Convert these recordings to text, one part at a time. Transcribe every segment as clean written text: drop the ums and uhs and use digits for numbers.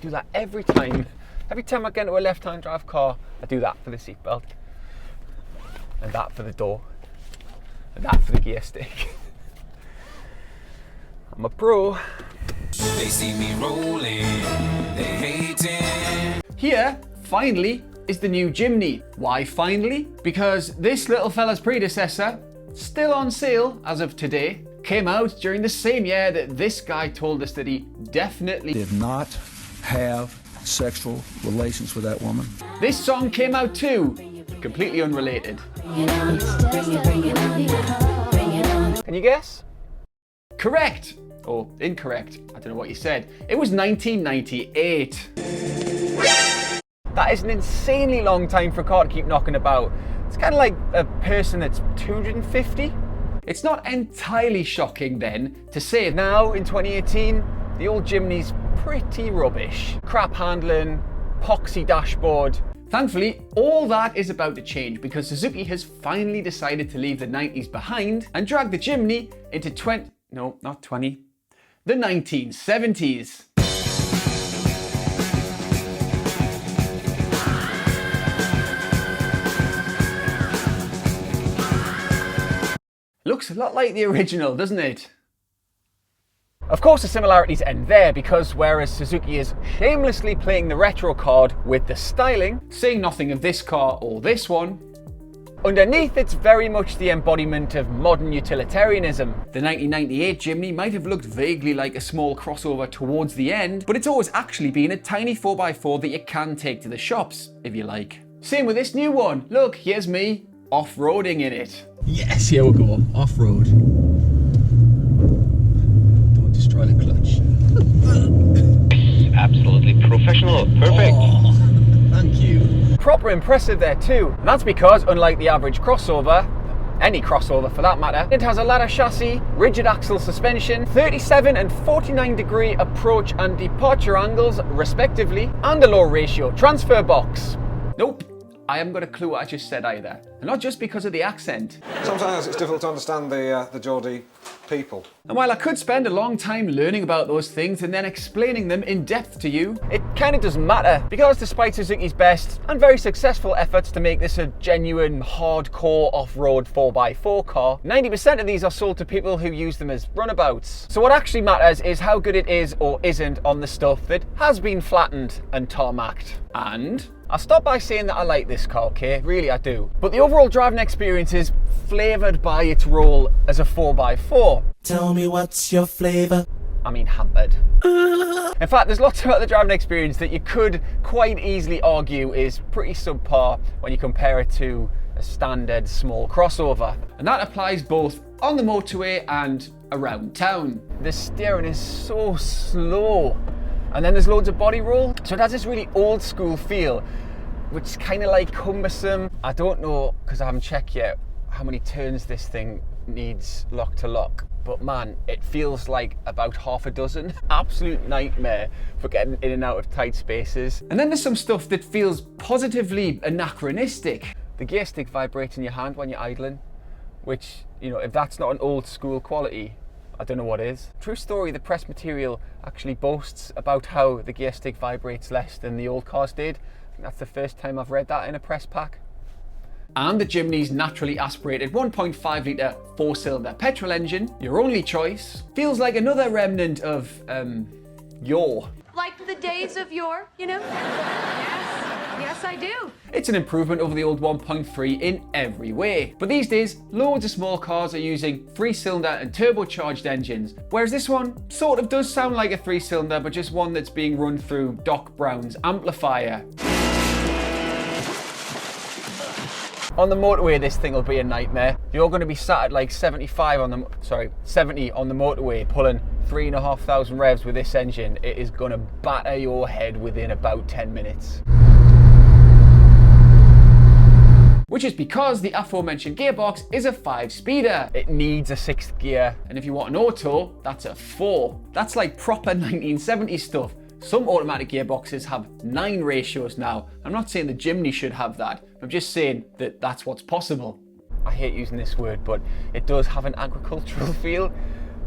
do that every time. Every time I get into a left-hand drive car, I do that for the seatbelt. And that for the door. And that for the gear stick. I'm a pro. They see me rolling, they hating. Here, finally, is the new Jimny. Why finally? Because this little fella's predecessor, still on sale as of today, came out during the same year that this guy told us that he definitely did not have sexual relations with that woman. This song came out too, completely unrelated. Can you guess? Correct! Or incorrect, I don't know what you said. It was 1998. That is an insanely long time for a car to keep knocking about. It's kind of like a person that's 250. It's not entirely shocking then to say Now, in 2018, the old Jimny's pretty rubbish. Crap handling, poxy dashboard. Thankfully, all that is about to change because Suzuki has finally decided to leave the 90s behind and drag the Jimny into the 1970s. Looks a lot like the original, doesn't it? Of course the similarities end there because whereas Suzuki is shamelessly playing the retro card with the styling, saying nothing of this car or this one, underneath it's very much the embodiment of modern utilitarianism. The 1998 Jimny might have looked vaguely like a small crossover towards the end, but it's always actually been a tiny 4x4 that you can take to the shops, if you like. Same with this new one. Look, here's me, off-roading in it. Yes, here we go, off-road. Don't destroy the clutch. Absolutely professional, perfect. Oh, thank you. Proper impressive there too. And that's because, unlike the average crossover, any crossover for that matter, it has a ladder chassis, rigid axle suspension, 37 and 49 degree approach and departure angles respectively, and a low ratio transfer box. Nope, I haven't got a clue what I just said either. And not just because of the accent. Sometimes it's difficult to understand the Geordie people. And while I could spend a long time learning about those things and then explaining them in depth to you, it kind of doesn't matter because despite Suzuki's best and very successful efforts to make this a genuine hardcore off-road 4x4 car, 90% of these are sold to people who use them as runabouts. So what actually matters is how good it is or isn't on the stuff that has been flattened and tarmacked. and I'll start by saying that I like this car, okay? Really, I do. But the overall driving experience is flavoured by its role as a 4x4. Tell me what's your flavor? I mean, hampered. In fact, there's lots about the driving experience that you could quite easily argue is pretty subpar when you compare it to a standard small crossover. and that applies both on the motorway and around town. The steering is so slow. And then there's loads of body roll. So it has this really old school feel, which is kind of like cumbersome. I don't know, because I haven't checked yet, how many turns this thing needs lock to lock. But man, it feels like about half a dozen. Absolute nightmare for getting in and out of tight spaces. And then there's some stuff that feels positively anachronistic. The gear stick vibrates in your hand when you're idling, which, you know, if that's not an old school quality, I don't know what is. True story, the press material actually boasts about how the gear stick vibrates less than the old cars did. I think that's the first time I've read that in a press pack. And the Jimny's naturally aspirated 1.5 litre 4-cylinder petrol engine, your only choice, feels like another remnant of, yore. Like the days of yore, you know? Yes, I do. It's an improvement over the old 1.3 in every way. But these days, loads of small cars are using 3-cylinder and turbocharged engines, whereas this one sort of does sound like a 3-cylinder, but just one that's being run through Doc Brown's amplifier. On the motorway, this thing will be a nightmare. You're going to be sat at like 70 on the motorway, pulling 3,500 revs with this engine. It is going to batter your head within about 10 minutes. Which is because the aforementioned gearbox is a 5-speeder. It needs a 6th gear. And if you want an auto, that's a 4. That's like proper 1970s stuff. Some automatic gearboxes have 9 ratios now. I'm not saying the Jimny should have that. I'm just saying that that's what's possible. I hate using this word, but it does have an agricultural feel.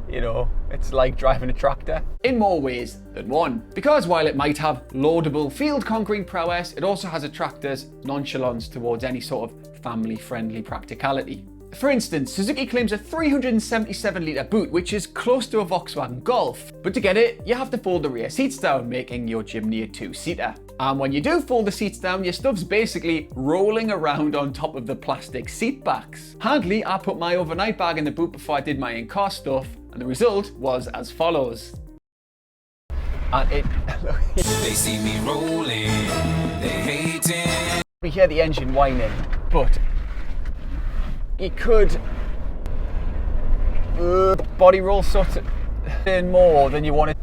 You know, it's like driving a tractor. In more ways than one. Because while it might have laudable field-conquering prowess, it also has a tractor's nonchalance towards any sort of family-friendly practicality. For instance, Suzuki claims a 377-litre boot, which is close to a Volkswagen Golf. But to get it, you have to fold the rear seats down, making your Jimny a two-seater. And when you do fold the seats down, your stuff's basically rolling around on top of the plastic seat backs. Handily, I put my overnight bag in the boot before I did my in-car stuff, and the result was as follows. And it... They see me rolling, they hating. We hear the engine whining, but you could body roll sort of in more than you wanted.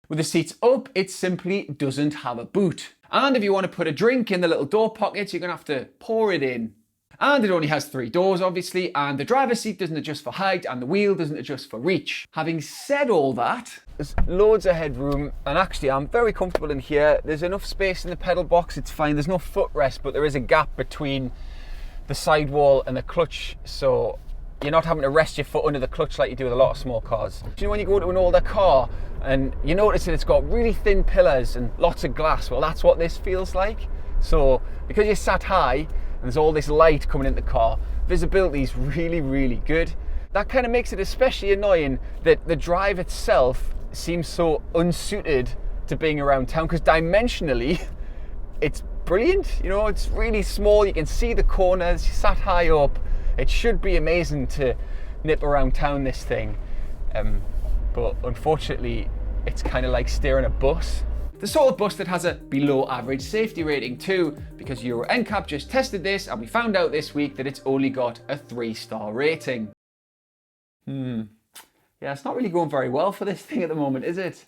With the seats up, it simply doesn't have a boot. And if you want to put a drink in the little door pockets, you're going to have to pour it in. And it only has 3 doors, obviously, and the driver's seat doesn't adjust for height, and the wheel doesn't adjust for reach. Having said all that, there's loads of headroom, and actually I'm very comfortable in here. There's enough space in the pedal box, it's fine. There's no footrest, but there is a gap between the sidewall and the clutch, so you're not having to rest your foot under the clutch like you do with a lot of small cars. You know, when you go to an older car and you notice that it's got really thin pillars and lots of glass, well, that's what this feels like. So because you're sat high and there's all this light coming into the car, visibility is really, really good. That kind of makes it especially annoying that the drive itself seems so unsuited to being around town, because dimensionally it's brilliant. You know, it's really small, you can see the corners, you sat high up. It should be amazing to nip around town, this thing, but unfortunately it's kind of like steering a bus. the sort of bus that has a below average safety rating too, because Euro NCAP just tested this and we found out this week that it's only got a 3-star rating. Yeah, it's not really going very well for this thing at the moment, is it?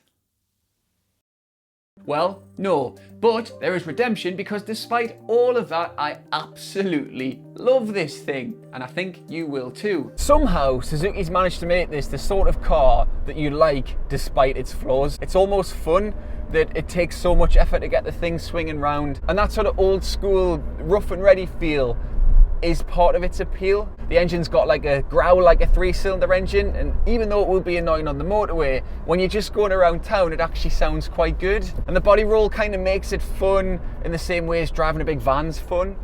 Well, no, but there is redemption, because despite all of that, I absolutely love this thing, and I think you will too. Somehow, Suzuki's managed to make this the sort of car that you like despite its flaws. It's almost fun that it takes so much effort to get the thing swinging round, and that sort of old school, rough and ready feel is part of its appeal. The engine's got like a growl like a 3-cylinder engine, and even though it will be annoying on the motorway, when you're just going around town it actually sounds quite good. And the body roll kind of makes it fun in the same way as driving a big van's fun.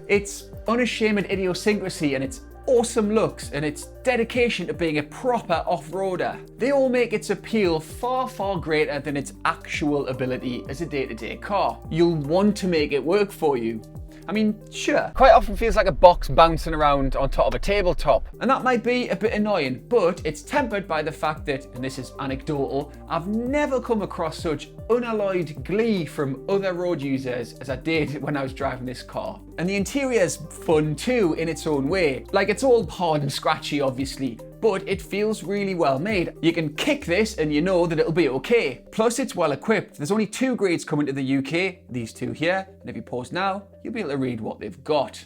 Its unashamed idiosyncrasy and its awesome looks and its dedication to being a proper off-roader, they all make its appeal far, far greater than its actual ability as a day-to-day car. You'll want to make it work for you. I mean, sure. Quite often feels like a box bouncing around on top of a tabletop. And that might be a bit annoying, but it's tempered by the fact that, and this is anecdotal, I've never come across such unalloyed glee from other road users as I did when I was driving this car. And the interior's fun too in its own way. Like, it's all hard and scratchy obviously, but it feels really well made. You can kick this and you know that it'll be okay. Plus it's well equipped. There's only 2 grades coming to the UK, these 2 here, and if you pause now, you'll be able to read what they've got.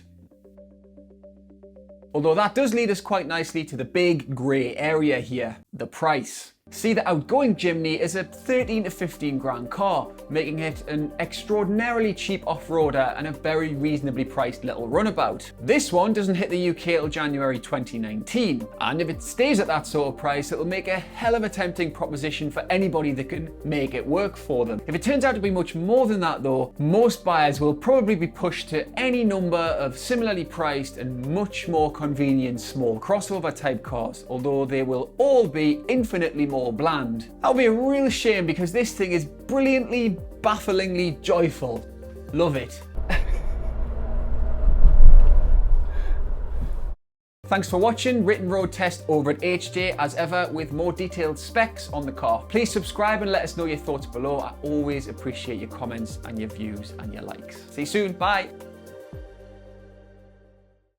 Although that does lead us quite nicely to the big grey area here, the price. See, the outgoing Jimny is a 13 to 15 grand car, making it an extraordinarily cheap off-roader and a very reasonably priced little runabout. This one doesn't hit the UK till January 2019, and if it stays at that sort of price, it'll make a hell of a tempting proposition for anybody that can make it work for them. If it turns out to be much more than that though, most buyers will probably be pushed to any number of similarly priced and much more convenient small crossover type cars, although they will all be infinitely more bland. That'll be a real shame, because this thing is brilliantly, bafflingly joyful. Love it. Thanks for watching Written Road Test over at HJ, as ever, with more detailed specs on the car. Please subscribe and let us know your thoughts below. I always appreciate your comments and your views and your likes. See you soon. Bye.